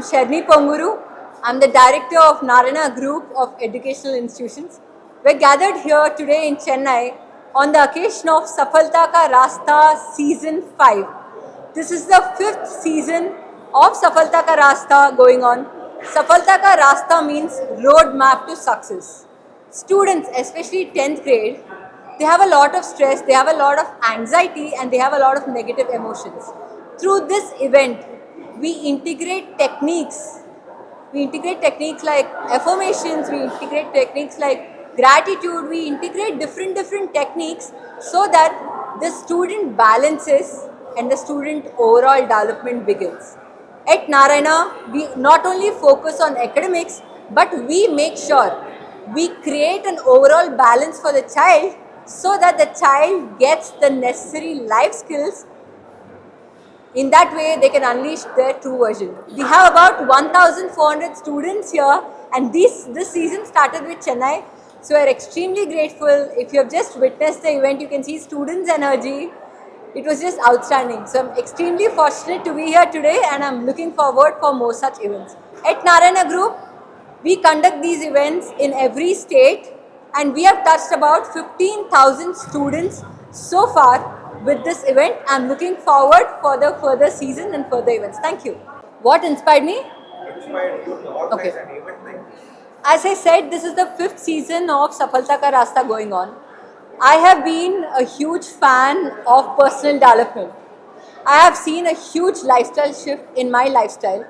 I'm Sharni Ponguru. I'm the director of Narayana Group of Educational Institutions. We're gathered here today in Chennai on the occasion of Safalta Ka Rasta Season 5. This is the 5th season of Safalta Ka Rasta going on. Safalta Ka Rasta means road map to success. Students, especially 10th grade, they have a lot of stress, they have a lot of anxiety, and they have a lot of negative emotions. Through this event, we integrate techniques. We integrate techniques like affirmations, we integrate techniques like gratitude, we integrate different techniques so that the student balances and the student overall development begins. At Narayana, we not only focus on academics, but we make sure we create an overall balance for the child so that the child gets the necessary life skills. In that way, they can unleash their true version. We have about 1,400 students here, and this season started with Chennai. So we're extremely grateful. If you have just witnessed the event, you can see students' energy. It was just outstanding. So I'm extremely fortunate to be here today, and I'm looking forward for more such events. At Narayana Group, we conduct these events in every state, and we have touched about 15,000 students so far with this event. I'm looking forward for the further season and further events. Thank you. What inspired me? Inspired you to organize an event like this? As I said, this is the 5th season of Safalta Ka Rasta going on. I have been a huge fan of personal development. I have seen a huge lifestyle shift in my lifestyle.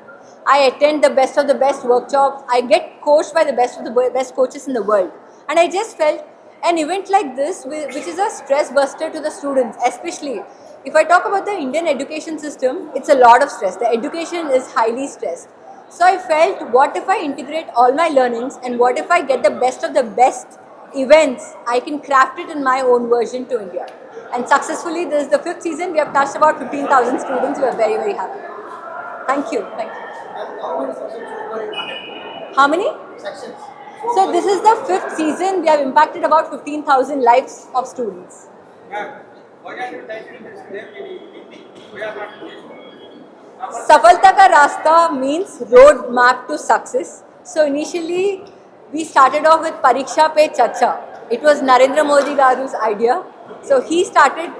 I attend the best of the best workshops. I get coached by the best of the best coaches in the world. And I just felt an event like this, which is a stress buster to the students, especially if I talk about the Indian education system, it's a lot of stress. The education is highly stressed. So I felt, what if I integrate all my learnings and what if I get the best of the best events, I can craft it in my own version to India. And successfully, this is the 5th season. We have touched about 15,000 students. We are very happy. Thank you. Thank you. How many? Sections. So this is the 5th season. We have impacted about 15,000 lives of students. Safalta Ka Rasta means road map to success. So initially, we started off with Pariksha Pe Chacha. It was Narendra Modi Garu's idea. So he started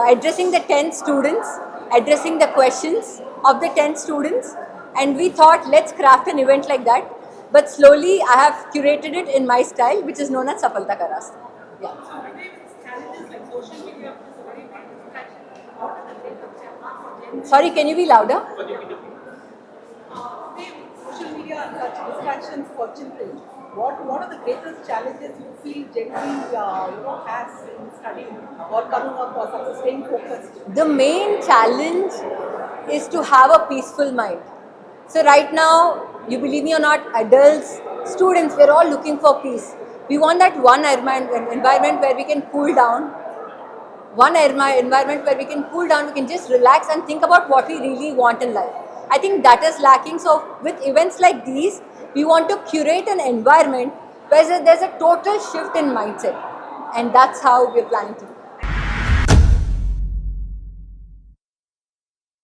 addressing the 10 students, addressing the questions of the 10 students, and we thought, let's craft an event like that. But slowly, I have curated it in my style, which is known as Safalta Ka Rasta. Yeah. Sorry, can you be louder? Social media and such distractions for children. What are the greatest challenges you feel Gen Z has in studying or coming up or staying focused? The main challenge is to have a peaceful mind. So right now, you believe me or not, adults, students, we're all looking for peace. We want that one environment where we can cool down. One environment where we can cool down, we can just relax and think about what we really want in life. I think that is lacking. So with events like these, we want to curate an environment where there's a total shift in mindset. And that's how we're planning to do.